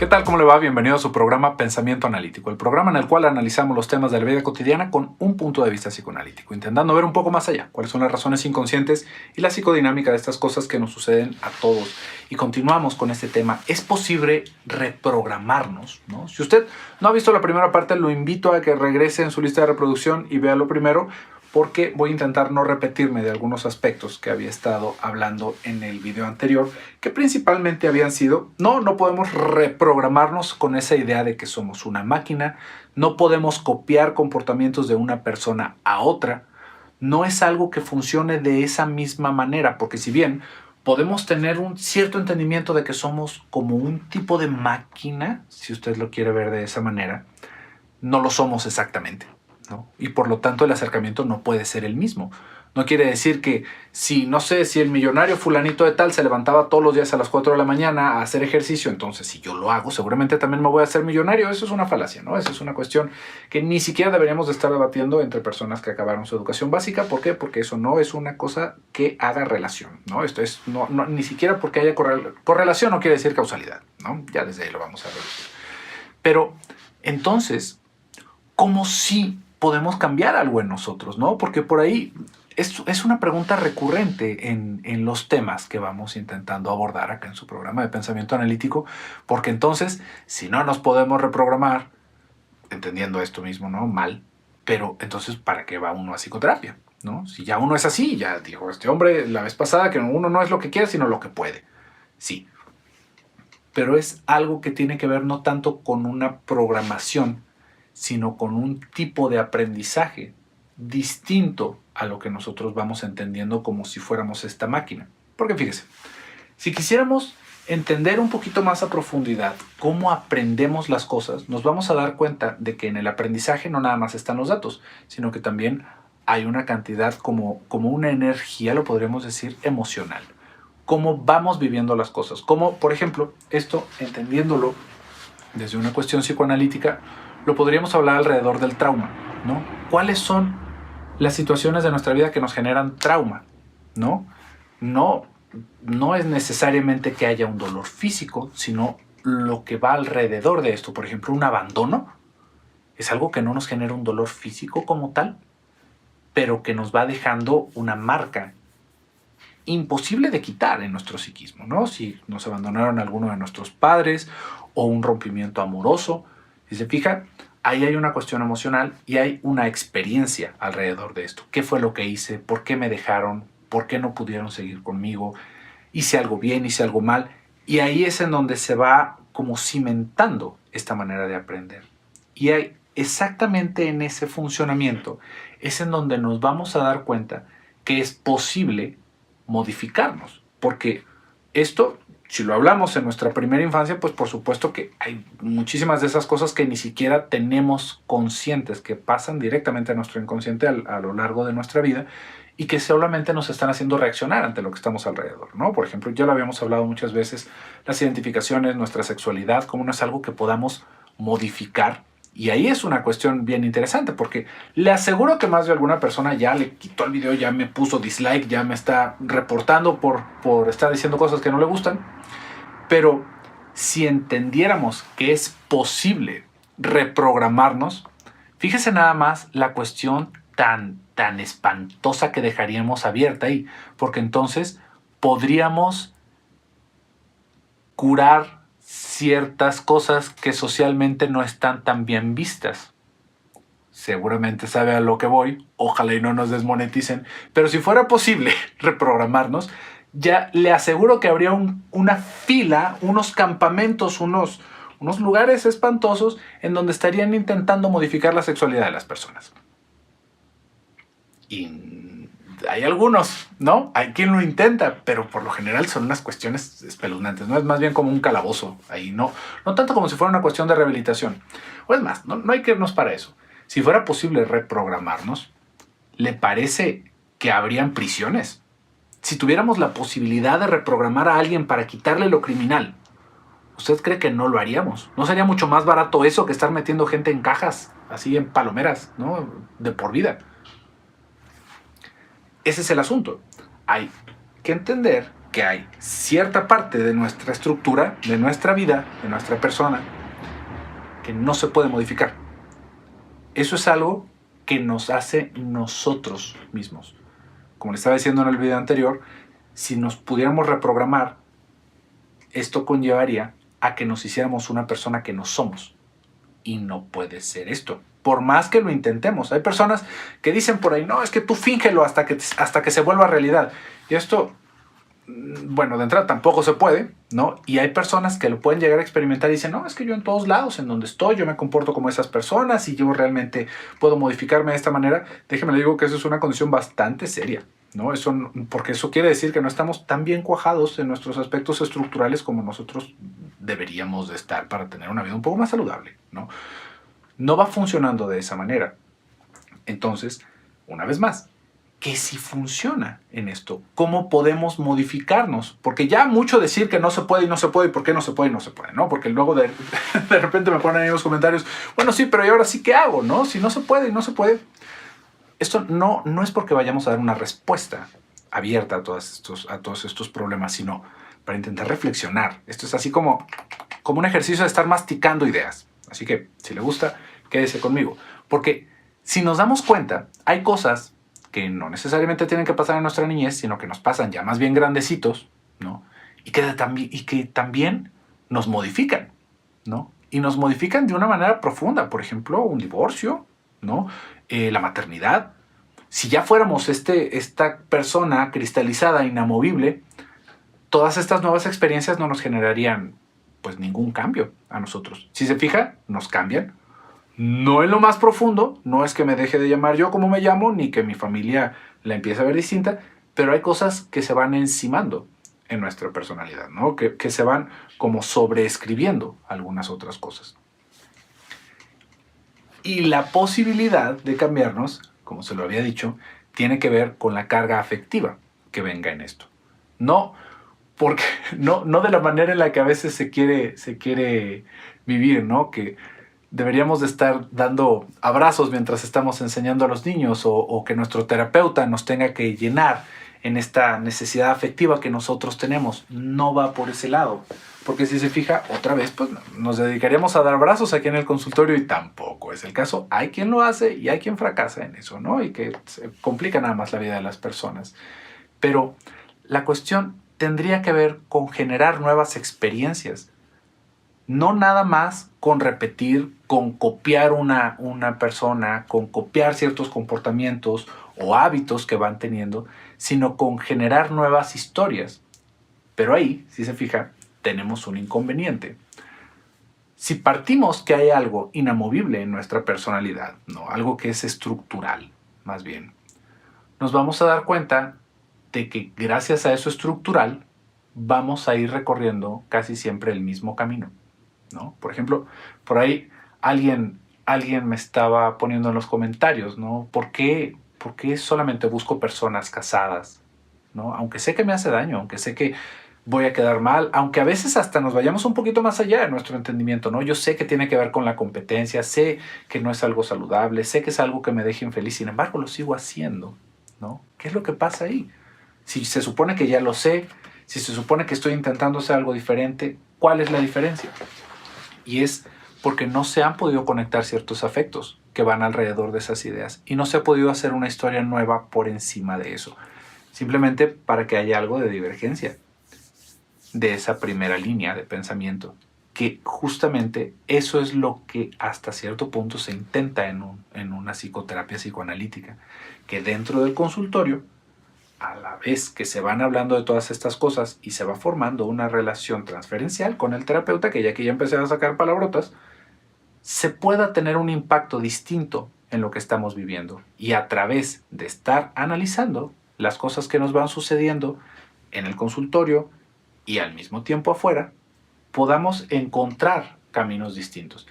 tal? ¿Cómo le va? Bienvenido a su programa Pensamiento Analítico, el programa en el cual analizamos los temas de la vida cotidiana con un punto de vista psicoanalítico, intentando ver un poco más allá, cuáles son las razones inconscientes y la psicodinámica de estas cosas que nos suceden a todos. Y continuamos con este tema. ¿Es posible reprogramarnos? ¿No? Si usted no ha visto la primera parte, lo invito a que regrese en su lista de reproducción y vea lo primero, porque voy a intentar no repetirme de algunos aspectos que había estado hablando en el video anterior, que principalmente habían sido, no podemos reprogramarnos con esa idea de que somos una máquina, no podemos copiar comportamientos de una persona a otra, no es algo que funcione de esa misma manera, porque si bien podemos tener un cierto entendimiento de que somos como un tipo de máquina, si usted lo quiere ver de esa manera, no lo somos exactamente, ¿no? Y por lo tanto el acercamiento no puede ser el mismo. No quiere decir que si, no sé, si el millonario fulanito de tal se levantaba todos los días a las 4 de la mañana a hacer ejercicio, entonces si yo lo hago, seguramente también me voy a hacer millonario. Eso es una falacia, ¿no? Eso es una cuestión que ni siquiera deberíamos de estar debatiendo entre personas que acabaron su educación básica. ¿Por qué? Porque eso no es una cosa que haga relación, ¿no? Esto es, ni siquiera porque haya correlación no quiere decir causalidad, ¿no? Ya desde ahí lo vamos a reducir. Pero, entonces, ¿cómo sí podemos cambiar algo en nosotros, ¿no? Porque por ahí es una pregunta recurrente en los temas que vamos intentando abordar acá en su programa de pensamiento analítico, porque entonces, si no nos podemos reprogramar, entendiendo esto mismo, ¿no? Mal, pero entonces, ¿para qué va uno a psicoterapia, ¿no? Si ya uno es así, ya dijo este hombre la vez pasada que uno no es lo que quiere, sino lo que puede. Sí, pero es algo que tiene que ver no tanto con una programación, sino con un tipo de aprendizaje distinto a lo que nosotros vamos entendiendo como si fuéramos esta máquina. Porque fíjese, si quisiéramos entender un poquito más a profundidad cómo aprendemos las cosas, nos vamos a dar cuenta de que en el aprendizaje no nada más están los datos, sino que también hay una cantidad como una energía, lo podríamos decir, emocional. Cómo vamos viviendo las cosas. Como, por ejemplo, esto, entendiéndolo desde una cuestión psicoanalítica, lo podríamos hablar alrededor del trauma, ¿no? ¿Cuáles son las situaciones de nuestra vida que nos generan trauma, ¿no? No es necesariamente que haya un dolor físico, sino lo que va alrededor de esto. Por ejemplo, un abandono es algo que no nos genera un dolor físico como tal, pero que nos va dejando una marca imposible de quitar en nuestro psiquismo, ¿no? Si nos abandonaron alguno de nuestros padres o un rompimiento amoroso, si se fija, ahí hay una cuestión emocional y hay una experiencia alrededor de esto. ¿Qué fue lo que hice? ¿Por qué me dejaron? ¿Por qué no pudieron seguir conmigo? ¿Hice algo bien? ¿Hice algo mal? Y ahí es en donde se va como cimentando esta manera de aprender. Y hay exactamente en ese funcionamiento es en donde nos vamos a dar cuenta que es posible modificarnos. Porque esto, si lo hablamos en nuestra primera infancia, pues por supuesto que hay muchísimas de esas cosas que ni siquiera tenemos conscientes, que pasan directamente a nuestro inconsciente a lo largo de nuestra vida y que solamente nos están haciendo reaccionar ante lo que estamos alrededor, ¿no? Por ejemplo, ya lo habíamos hablado muchas veces, las identificaciones, nuestra sexualidad, como no es algo que podamos modificar. Y ahí es una cuestión bien interesante, porque le aseguro que más de alguna persona ya le quitó el video, ya me puso dislike, ya me está reportando por estar diciendo cosas que no le gustan. Pero si entendiéramos que es posible reprogramarnos, fíjese nada más la cuestión tan espantosa que dejaríamos abierta ahí, porque entonces podríamos curar ciertas cosas que socialmente no están tan bien vistas. Seguramente sabe a lo que voy, ojalá y no nos desmoneticen, pero si fuera posible reprogramarnos, ya le aseguro que habría una fila, unos campamentos, unos lugares espantosos en donde estarían intentando modificar la sexualidad de las personas. Y hay algunos, ¿no? Hay quien lo intenta, pero por lo general son unas cuestiones espeluznantes, ¿no? Es más bien como un calabozo ahí, no tanto como si fuera una cuestión de rehabilitación. O es más, no hay que irnos para eso. Si fuera posible reprogramarnos, ¿le parece que habrían prisiones? Si tuviéramos la posibilidad de reprogramar a alguien para quitarle lo criminal, ¿usted cree que no lo haríamos? ¿No sería mucho más barato eso que estar metiendo gente en cajas, así en palomeras, ¿no? De por vida. Ese es el asunto. Hay que entender que hay cierta parte de nuestra estructura, de nuestra vida, de nuestra persona, que no se puede modificar. Eso es algo que nos hace nosotros mismos. Como les estaba diciendo en el video anterior, si nos pudiéramos reprogramar, esto conllevaría a que nos hiciéramos una persona que no somos. Y no puede ser esto. Por más que lo intentemos. Hay personas que dicen por ahí, no, es que tú fíngelo hasta que se vuelva realidad. Y esto, bueno, de entrada tampoco se puede, ¿no? Y hay personas que lo pueden llegar a experimentar y dicen, no, es que yo en todos lados, en donde estoy, yo me comporto como esas personas y yo realmente puedo modificarme de esta manera. Déjeme le digo que eso es una condición bastante seria, ¿no? Porque eso quiere decir que no estamos tan bien cuajados en nuestros aspectos estructurales como nosotros deberíamos de estar para tener una vida un poco más saludable, ¿no? No va funcionando de esa manera. Entonces, una vez más, ¿qué sí funciona en esto? ¿Cómo podemos modificarnos? Porque ya mucho decir que no se puede y no se puede, y por qué no se puede y no se puede, ¿no? Porque luego de repente me ponen ahí en los comentarios, bueno, sí, pero ¿y ahora sí qué hago, no? Si no se puede y no se puede. Esto no es porque vayamos a dar una respuesta abierta a todos estos problemas, sino para intentar reflexionar. Esto es así como un ejercicio de estar masticando ideas. Así que, si le gusta, quédese conmigo. Porque si nos damos cuenta, hay cosas que no necesariamente tienen que pasar en nuestra niñez, sino que nos pasan ya más bien grandecitos, ¿no? Y que también nos modifican, ¿no? Y nos modifican de una manera profunda. Por ejemplo, un divorcio, ¿no? La maternidad. Si ya fuéramos esta persona cristalizada, inamovible, todas estas nuevas experiencias no nos generarían pues ningún cambio a nosotros. Si se fija, nos cambian. No en lo más profundo, no es que me deje de llamar yo como me llamo, ni que mi familia la empiece a ver distinta, pero hay cosas que se van encimando en nuestra personalidad, ¿no? Que se van como sobreescribiendo algunas otras cosas. Y la posibilidad de cambiarnos, como se lo había dicho, tiene que ver con la carga afectiva que venga en esto. No de la manera en la que a veces se quiere vivir, ¿no? Que deberíamos de estar dando abrazos mientras estamos enseñando a los niños o que nuestro terapeuta nos tenga que llenar en esta necesidad afectiva que nosotros tenemos. No va por ese lado. Porque si se fija, otra vez, pues nos dedicaríamos a dar abrazos aquí en el consultorio y tampoco es el caso. Hay quien lo hace y hay quien fracasa en eso, ¿no? Y que se complica nada más la vida de las personas. Pero la cuestión tendría que ver con generar nuevas experiencias. No nada más con repetir, con copiar una persona, con copiar ciertos comportamientos o hábitos que van teniendo, sino con generar nuevas historias. Pero ahí, si se fija, tenemos un inconveniente. Si partimos que hay algo inamovible en nuestra personalidad, ¿no? Algo que es estructural, más bien, nos vamos a dar cuenta de que gracias a eso estructural vamos a ir recorriendo casi siempre el mismo camino, ¿no? Por ejemplo, por ahí alguien me estaba poniendo en los comentarios, ¿no? ¿Por qué solamente busco personas casadas, ¿no? Aunque sé que me hace daño, aunque sé que voy a quedar mal, aunque a veces hasta nos vayamos un poquito más allá de nuestro entendimiento, ¿no? Yo sé que tiene que ver con la competencia, sé que no es algo saludable, sé que es algo que me deje infeliz, sin embargo lo sigo haciendo, ¿no? ¿Qué es lo que pasa ahí? Si se supone que ya lo sé, si se supone que estoy intentando hacer algo diferente, ¿cuál es la diferencia? Y es porque no se han podido conectar ciertos afectos que van alrededor de esas ideas y no se ha podido hacer una historia nueva por encima de eso, simplemente para que haya algo de divergencia de esa primera línea de pensamiento, que justamente eso es lo que hasta cierto punto se intenta en una psicoterapia psicoanalítica, que dentro del consultorio, a la vez que se van hablando de todas estas cosas y se va formando una relación transferencial con el terapeuta, que ya empecé a sacar palabrotas, se pueda tener un impacto distinto en lo que estamos viviendo. Y a través de estar analizando las cosas que nos van sucediendo en el consultorio y al mismo tiempo afuera, podamos encontrar caminos distintos.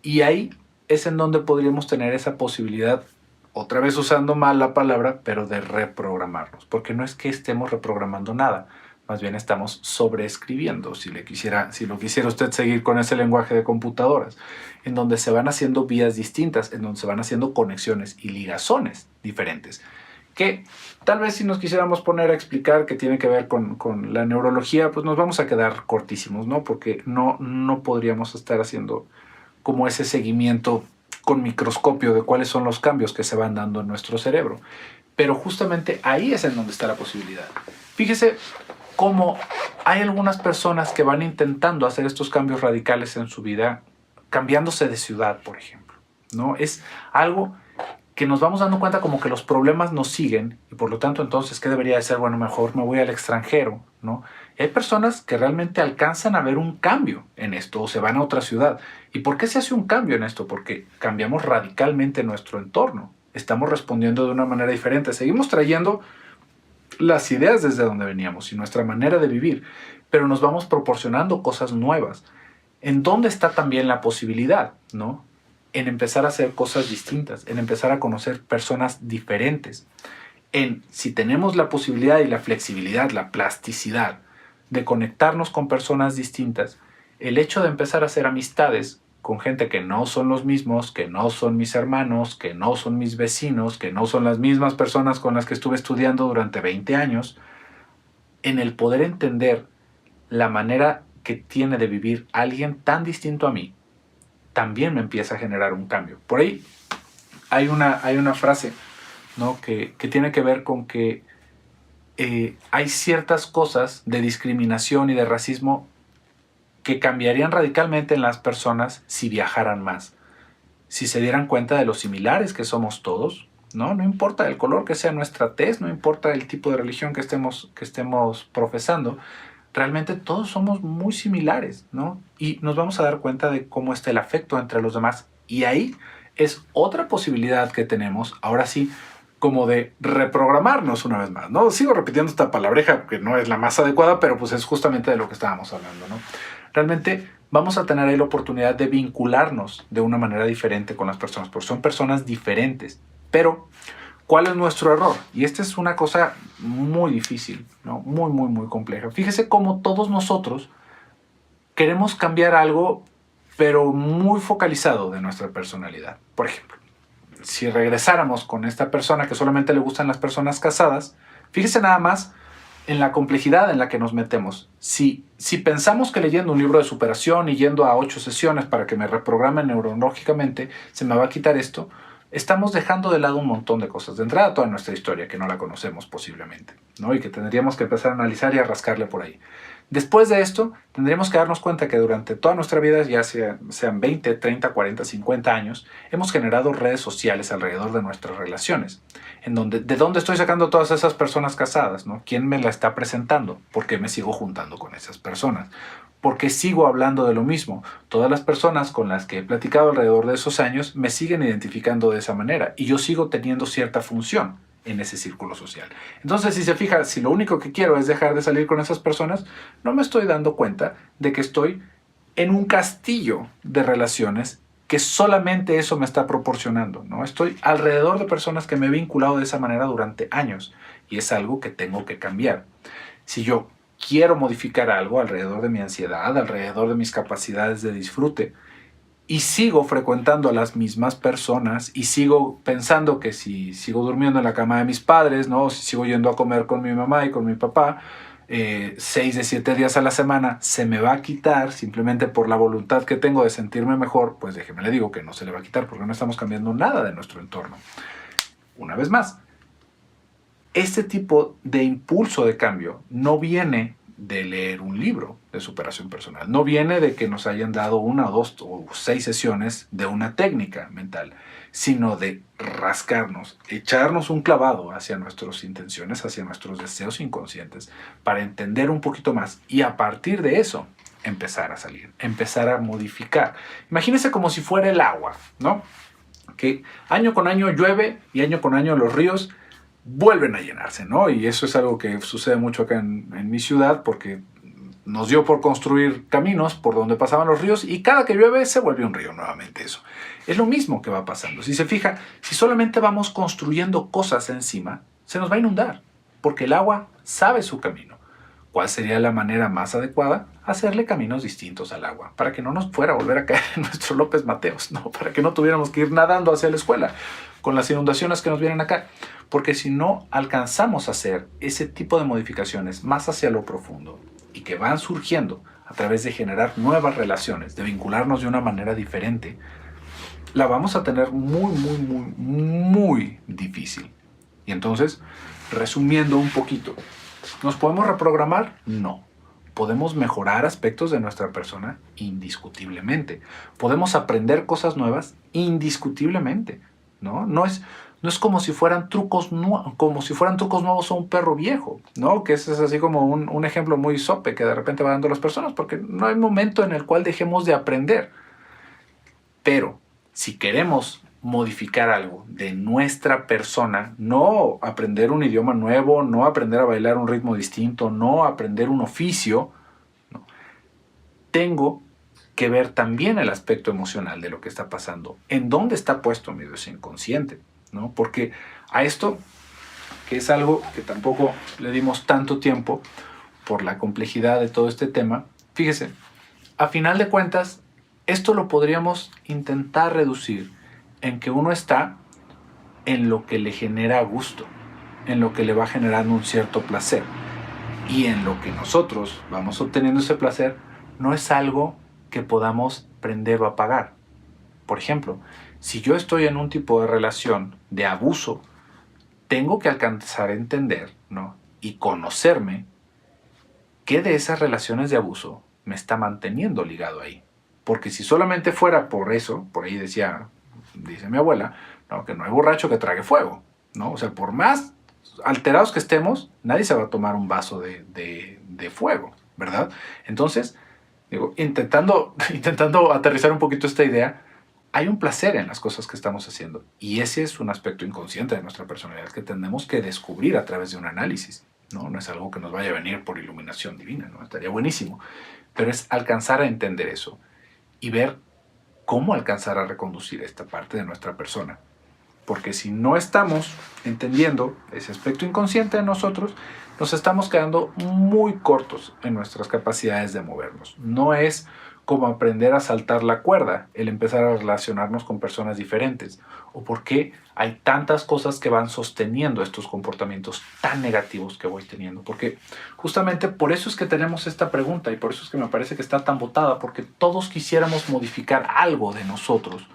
Y ahí es en donde podríamos tener esa posibilidad, otra vez usando mal la palabra, pero de reprogramarnos. Porque no es que estemos reprogramando nada, más bien estamos sobreescribiendo, si lo quisiera usted seguir con ese lenguaje de computadoras, en donde se van haciendo vías distintas, en donde se van haciendo conexiones y ligazones diferentes. que tal vez si nos quisiéramos poner a explicar que tiene que ver con la neurología, pues nos vamos a quedar cortísimos, ¿no? Porque no podríamos estar haciendo como ese seguimiento con microscopio de cuáles son los cambios que se van dando en nuestro cerebro. Pero justamente ahí es en donde está la posibilidad. Fíjese cómo hay algunas personas que van intentando hacer estos cambios radicales en su vida, cambiándose de ciudad, por ejemplo, ¿no? Es algo que nos vamos dando cuenta como que los problemas nos siguen y por lo tanto entonces, ¿qué debería de ser? Bueno, mejor me voy al extranjero, ¿no? Y hay personas que realmente alcanzan a ver un cambio en esto o se van a otra ciudad. ¿Y por qué se hace un cambio en esto? Porque cambiamos radicalmente nuestro entorno. Estamos respondiendo de una manera diferente. Seguimos trayendo las ideas desde donde veníamos y nuestra manera de vivir, pero nos vamos proporcionando cosas nuevas. ¿En dónde está también la posibilidad, no? En empezar a hacer cosas distintas, en empezar a conocer personas diferentes, en si tenemos la posibilidad y la flexibilidad, la plasticidad de conectarnos con personas distintas, el hecho de empezar a hacer amistades con gente que no son los mismos, que no son mis hermanos, que no son mis vecinos, que no son las mismas personas con las que estuve estudiando durante 20 años, en el poder entender la manera que tiene de vivir alguien tan distinto a mí, también me empieza a generar un cambio. Por ahí hay una frase, ¿no? que tiene que ver con que hay ciertas cosas de discriminación y de racismo que cambiarían radicalmente en las personas si viajaran más, si se dieran cuenta de lo similares que somos todos, ¿no? No importa el color que sea nuestra tez, no importa el tipo de religión que estemos profesando, realmente todos somos muy similares, ¿no? Y nos vamos a dar cuenta de cómo está el afecto entre los demás. Y ahí es otra posibilidad que tenemos, ahora sí, como de reprogramarnos una vez más, ¿no? Sigo repitiendo esta palabreja que no es la más adecuada, pero pues es justamente de lo que estábamos hablando, ¿no? Realmente vamos a tener ahí la oportunidad de vincularnos de una manera diferente con las personas, porque son personas diferentes. Pero ¿cuál es nuestro error? Y esta es una cosa muy difícil, ¿no? Muy compleja. Fíjese cómo todos nosotros queremos cambiar algo, pero muy focalizado de nuestra personalidad. Por ejemplo, si regresáramos con esta persona que solamente le gustan las personas casadas, fíjese nada más en la complejidad en la que nos metemos. Si pensamos que leyendo un libro de superación y yendo a 8 sesiones para que me reprogramen neurológicamente, se me va a quitar esto, estamos dejando de lado un montón de cosas. De entrada, toda nuestra historia, que no la conocemos posiblemente, ¿no? Y que tendríamos que empezar a analizar y a rascarle por ahí. Después de esto, tendríamos que darnos cuenta que durante toda nuestra vida, ya sean 20, 30, 40, 50 años, hemos generado redes sociales alrededor de nuestras relaciones. ¿De dónde estoy sacando todas esas personas casadas, ¿no? ¿Quién me la está presentando? ¿Por qué me sigo juntando con esas personas? ¿Por qué sigo hablando de lo mismo? Todas las personas con las que he platicado alrededor de esos años me siguen identificando de esa manera y yo sigo teniendo cierta función en ese círculo social. Entonces, si se fija, si lo único que quiero es dejar de salir con esas personas, no me estoy dando cuenta de que estoy en un castillo de relaciones que solamente eso me está proporcionando, ¿no? Estoy alrededor de personas que me he vinculado de esa manera durante años y es algo que tengo que cambiar. Si yo quiero modificar algo alrededor de mi ansiedad, alrededor de mis capacidades de disfrute, y sigo frecuentando a las mismas personas y sigo pensando que si sigo durmiendo en la cama de mis padres, ¿no? O si sigo yendo a comer con mi mamá y con mi papá, 6 de 7 días a la semana, se me va a quitar simplemente por la voluntad que tengo de sentirme mejor, pues déjeme le digo que no se le va a quitar porque no estamos cambiando nada de nuestro entorno. Una vez más, este tipo de impulso de cambio no viene de leer un libro de superación personal. No viene de que nos hayan dado 1, 2 o 6 sesiones de una técnica mental, sino de rascarnos, echarnos un clavado hacia nuestras intenciones, hacia nuestros deseos inconscientes, para entender un poquito más y a partir de eso empezar a salir, empezar a modificar. Imagínense como si fuera el agua, ¿no? Que año con año llueve y año con año los ríos vuelven a llenarse, ¿no? Y eso es algo que sucede mucho acá en mi ciudad porque nos dio por construir caminos por donde pasaban los ríos y cada que llueve se vuelve un río nuevamente eso. Es lo mismo que va pasando. Si se fija, si solamente vamos construyendo cosas encima, se nos va a inundar porque el agua sabe su camino. ¿Cuál sería la manera más adecuada? hacerle caminos distintos al agua, para que no nos fuera a volver a caer en nuestro López Mateos, ¿no? Para que no tuviéramos que ir nadando hacia la escuela con las inundaciones que nos vienen acá. Porque si no alcanzamos a hacer ese tipo de modificaciones más hacia lo profundo y que van surgiendo a través de generar nuevas relaciones, de vincularnos de una manera diferente, la vamos a tener muy difícil. Y entonces, resumiendo un poquito, ¿nos podemos reprogramar? No. Podemos mejorar aspectos de nuestra persona indiscutiblemente. Podemos aprender cosas nuevas indiscutiblemente, ¿no? No es como si fueran trucos nuevos o un perro viejo, ¿no? Que ese es así como un ejemplo muy sope que de repente va dando las personas, porque no hay momento en el cual dejemos de aprender. Pero si queremos modificar algo de nuestra persona, no aprender un idioma nuevo, no aprender a bailar un ritmo distinto, no aprender un oficio, no. Tengo que ver también el aspecto emocional de lo que está pasando. ¿En dónde está puesto mi deseo inconsciente? ¿No? Porque a esto, que es algo que tampoco le dimos tanto tiempo por la complejidad de todo este tema, fíjese, a final de cuentas, esto lo podríamos intentar reducir en que uno está en lo que le genera gusto, en lo que le va generando un cierto placer. Y en lo que nosotros vamos obteniendo ese placer no es algo que podamos prender o apagar. Por ejemplo, si yo estoy en un tipo de relación de abuso, tengo que alcanzar a entender, ¿no? Y conocerme qué de esas relaciones de abuso me está manteniendo ligado ahí. Porque si solamente fuera por eso, por ahí dice mi abuela, ¿no? Que no hay borracho que trague fuego, ¿no? O sea, por más alterados que estemos, nadie se va a tomar un vaso de fuego, ¿verdad? Entonces, digo, intentando aterrizar un poquito esta idea, hay un placer en las cosas que estamos haciendo. Y ese es un aspecto inconsciente de nuestra personalidad que tenemos que descubrir a través de un análisis, ¿no? No es algo que nos vaya a venir por iluminación divina, ¿no? Estaría buenísimo. Pero es alcanzar a entender eso y ver cómo alcanzar a reconducir esta parte de nuestra persona. Porque si no estamos entendiendo ese aspecto inconsciente de nosotros, nos estamos quedando muy cortos en nuestras capacidades de movernos. No es como aprender a saltar la cuerda, el empezar a relacionarnos con personas diferentes, o por qué hay tantas cosas que van sosteniendo estos comportamientos tan negativos que voy teniendo. Porque justamente por eso es que tenemos esta pregunta y por eso es que me parece que está tan botada, porque todos quisiéramos modificar algo de nosotros,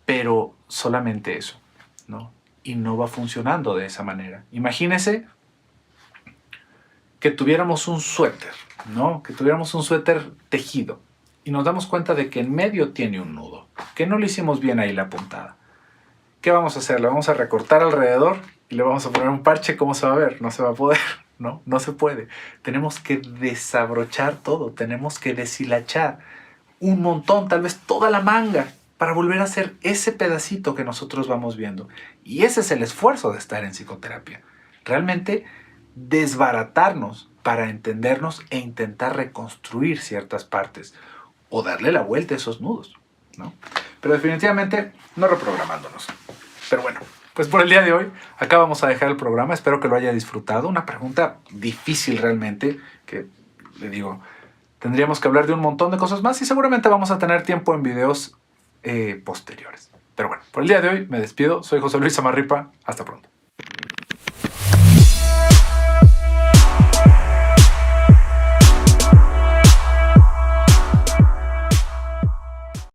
pero solamente eso, ¿no? Y no va funcionando de esa manera. Imagínese que tuviéramos un suéter, ¿no? Que tuviéramos un suéter tejido y nos damos cuenta de que en medio tiene un nudo, que no le hicimos bien ahí la puntada. ¿Qué vamos a hacer? ¿Le vamos a recortar alrededor y le vamos a poner un parche? ¿Cómo se va a ver? No se va a poder, ¿no? No se puede. Tenemos que desabrochar todo, tenemos que deshilachar un montón, tal vez toda la manga, para volver a hacer ese pedacito que nosotros vamos viendo. Y ese es el esfuerzo de estar en psicoterapia. Realmente desbaratarnos para entendernos e intentar reconstruir ciertas partes o darle la vuelta a esos nudos, ¿no? Pero definitivamente no reprogramándonos. Pero bueno, pues por el día de hoy acá vamos a dejar el programa. Espero que lo haya disfrutado. Una pregunta difícil realmente, que le digo, tendríamos que hablar de un montón de cosas más y seguramente vamos a tener tiempo en videos posteriores. Pero bueno, por el día de hoy me despido. Soy José Luis Samarripa. Hasta pronto.